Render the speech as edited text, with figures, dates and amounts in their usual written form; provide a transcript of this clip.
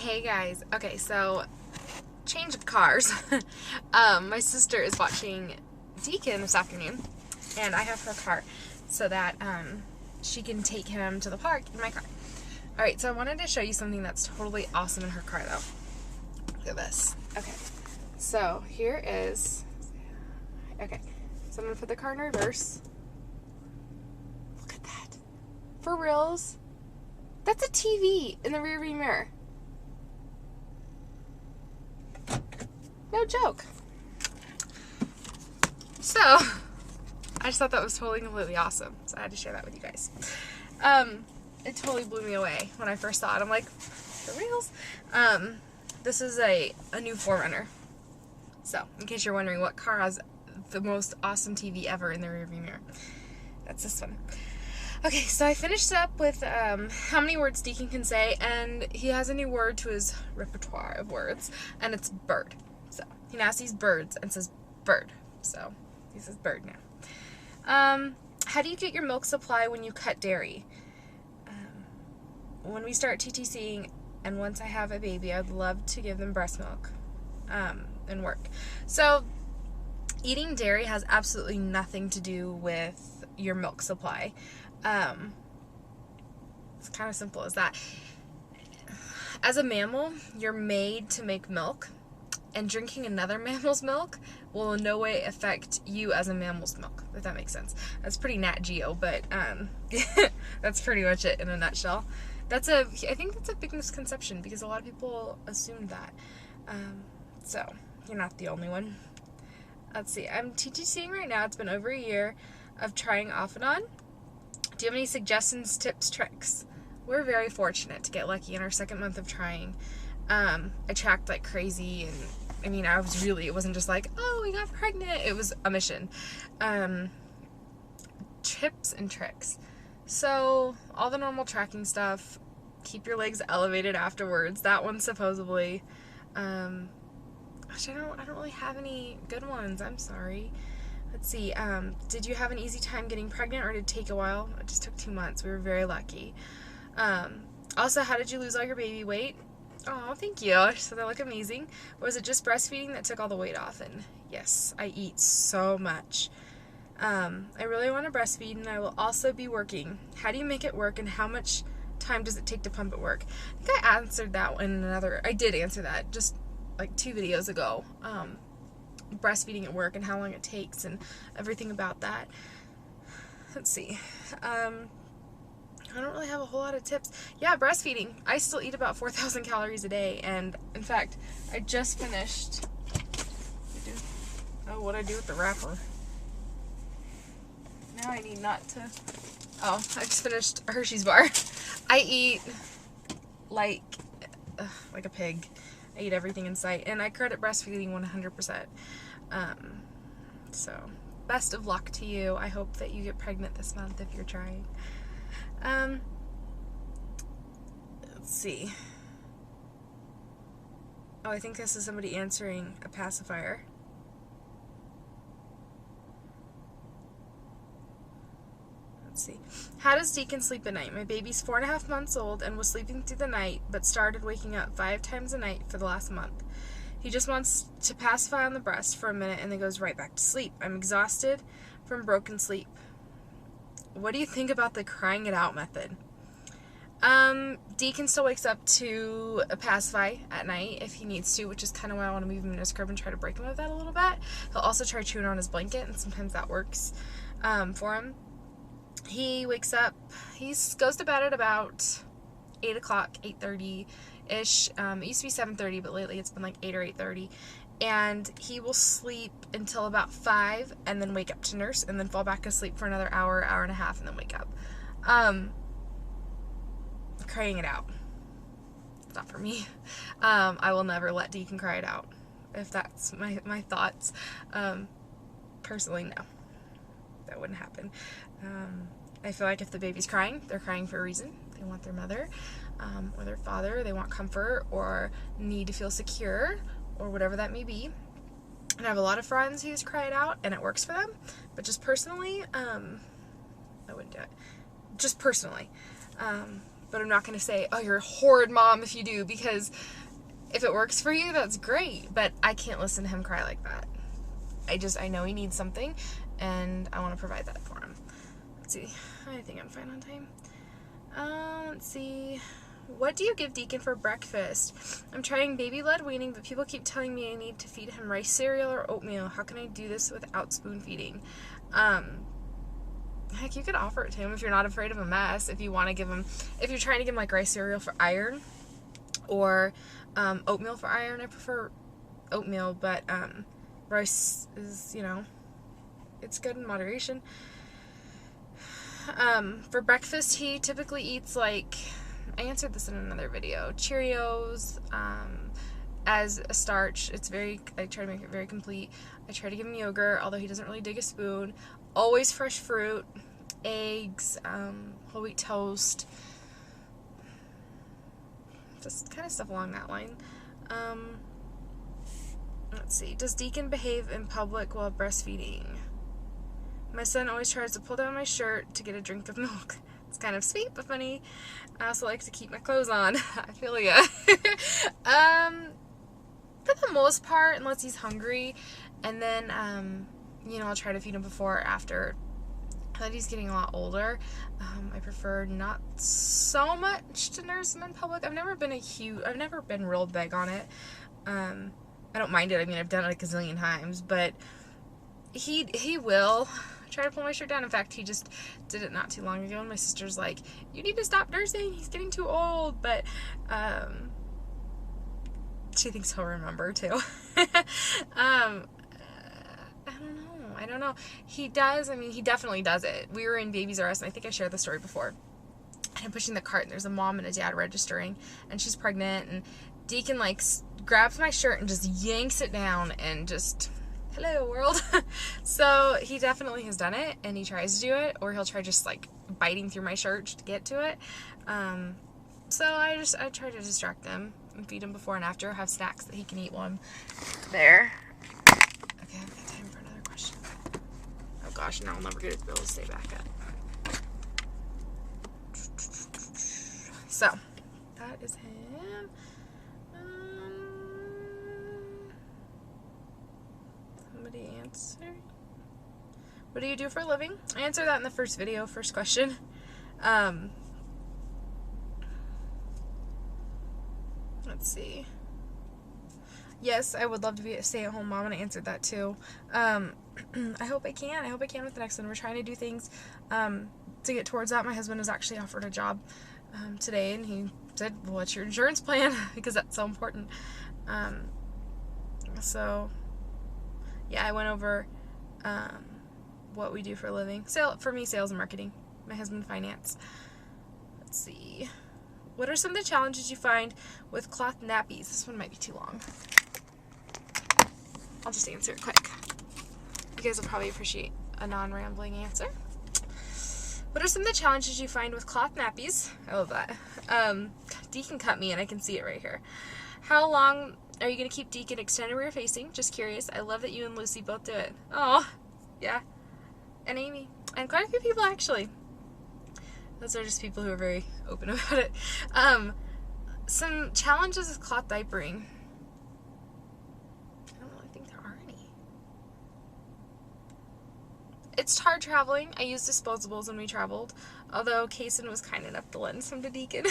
Hey guys. Okay, so change of cars. My sister is watching Deacon this afternoon, and I have her car so that she can take him to the park in my car. Alright, so I wanted to show you something that's totally awesome in her car though. Look at this. Okay, so here is, okay, so I'm going to put the car in reverse. Look at that. For reals? That's a TV in the rearview mirror. No joke. So, I just thought that was totally completely awesome. So I had to share that with you guys. It totally blew me away when I first saw it. I'm like, for reals? This is a new 4Runner. So, in case you're wondering what car has the most awesome TV ever in the rearview mirror. That's this one. Okay, so I finished up with how many words Deacon can say, and he has a new word to his repertoire of words, and it's bird. So he now sees birds and says bird. So he says bird now. How do you get your milk supply when you cut dairy? When we start TTCing, and once I have a baby, I'd love to give them breast milk and work. So eating dairy has absolutely nothing to do with your milk supply. It's kind of simple as that. As a mammal, you're made to make milk, and drinking another mammal's milk will in no way affect you as a mammal's milk, if that makes sense. That's pretty Nat Geo, but that's pretty much it in a nutshell. I think that's a big misconception because a lot of people assume that. So you're not the only one. Let's see. I'm TTCing right now. It's been over a year of trying off and on. Do you have any suggestions, tips, tricks? We're very fortunate to get lucky in our second month of trying. I tracked like crazy, and I mean, it wasn't just like, oh, we got pregnant. It was a mission. Tips and tricks. So, all the normal tracking stuff. Keep your legs elevated afterwards. That one supposedly. Gosh, I don't really have any good ones. I'm sorry. Let's see, did you have an easy time getting pregnant, or did it take a while? It just took 2 months. We were very lucky. Also, how did you lose all your baby weight? Oh, thank you. So they look amazing. Or was it just breastfeeding that took all the weight off? And yes, I eat so much. I really want to breastfeed, and I will also be working. How do you make it work, and how much time does it take to pump at work? I think I answered that I did answer that just like 2 videos ago. Breastfeeding at work and how long it takes and everything about that. Let's see. I don't really have a whole lot of tips. Yeah, breastfeeding. I still eat about 4,000 calories a day, and in fact, I just finished. What'd I do with the wrapper? Now I need not to. Oh, I just finished a Hershey's bar. I eat like a pig. I eat everything in sight, and I credit breastfeeding 100%. So, best of luck to you. I hope that you get pregnant this month if you're trying. Let's see. Oh, I think this is somebody answering a pacifier. Let's see. How does Deacon sleep at night? My baby's 4.5 months old and was sleeping through the night, but started waking up 5 times a night for the last month. He just wants to pacify on the breast for a minute and then goes right back to sleep. I'm exhausted from broken sleep. What do you think about the crying it out method? Deacon still wakes up to pacify at night if he needs to, which is kind of why I want to move him in his crib and try to break him of that a little bit. He'll also try chewing on his blanket, and sometimes that works for him. He wakes up, he goes to bed at about 8 o'clock, 8:30-ish. It used to be 7:30, but lately it's been like 8 or 8:30. And he will sleep until about 5 and then wake up to nurse and then fall back asleep for another hour and a half and then wake up. Crying it out. It's not for me. I will never let Deacon cry it out, if that's my thoughts. Personally, no. That wouldn't happen. I feel like if the baby's crying, they're crying for a reason. They want their mother or their father. They want comfort or need to feel secure or whatever that may be. And I have a lot of friends who just cry it out and it works for them. But just personally, I wouldn't do it. Just personally. But I'm not going to say, oh, you're a horrid mom if you do, because if it works for you, that's great. But I can't listen to him cry like that. I know he needs something, and I want to provide that for him. Let's see. I think I'm fine on time. Let's see. What do you give Deacon for breakfast? I'm trying baby-led weaning, but people keep telling me I need to feed him rice cereal or oatmeal. How can I do this without spoon feeding? Heck, you could offer it to him if you're not afraid of a mess. If you want to give him, if you're trying to give him like rice cereal for iron, or oatmeal for iron. I prefer oatmeal, but rice is, you know, it's good in moderation. For breakfast, he typically eats, like, I answered this in another video, Cheerios, as a starch. I try to make it very complete. I try to give him yogurt, although he doesn't really dig a spoon. Always fresh fruit, eggs, whole wheat toast, just kind of stuff along that line. Let's see. Does Deacon behave in public while breastfeeding? My son always tries to pull down my shirt to get a drink of milk. It's kind of sweet but funny. I also like to keep my clothes on. I feel ya. For the most part, unless he's hungry, and then you know, I'll try to feed him before or after. Now that he's getting a lot older, I prefer not so much to nurse him in public. I've never been real big on it. I don't mind it. I mean, I've done it a gazillion times, but he will try to pull my shirt down. In fact, he just did it not too long ago, and my sister's like, you need to stop nursing, he's getting too old. But she thinks he'll remember too. I don't know. He does. I mean, he definitely does it. We were in Babies R Us, and I think I shared the story before. And I'm pushing the cart, and there's a mom and a dad registering, and she's pregnant, and Deacon, like, grabs my shirt and just yanks it down, and just, hello, world. So he definitely has done it, and he tries to do it, or he'll try just, like, biting through my shirt to get to it. So I try to distract him and feed him before and after, have snacks that he can eat while I'm there. Okay, I've got time for another question. Oh gosh, now I'll never get to be able to stay back up. So, that is him. Somebody answer. What do you do for a living? I answered that in the first video, first question. Let's see. Yes, I would love to be a stay-at-home mom, and I answered that too. I hope I can. I hope I can with the next one. We're trying to do things to get towards that. My husband was actually offered a job today, and he said, well, what's your insurance plan? Because that's so important. So, yeah, I went over what we do for a living. For me, sales and marketing. My husband, finance. Let's see. What are some of the challenges you find with cloth nappies? This one might be too long. I'll just answer it quick. You guys will probably appreciate a non-rambling answer. What are some of the challenges you find with cloth nappies? I love that. Deacon cut me, and I can see it right here. How long are you going to keep Deacon extended where you're facing? Just curious. I love that you and Lucy both do it. Oh, yeah. And Amy. And quite a few people, actually. Those are just people who are very open about it. Some challenges with cloth diapering. I don't really think there are any. It's hard traveling. I used disposables when we traveled, although Kaysen was kind enough to lend some to Deacon.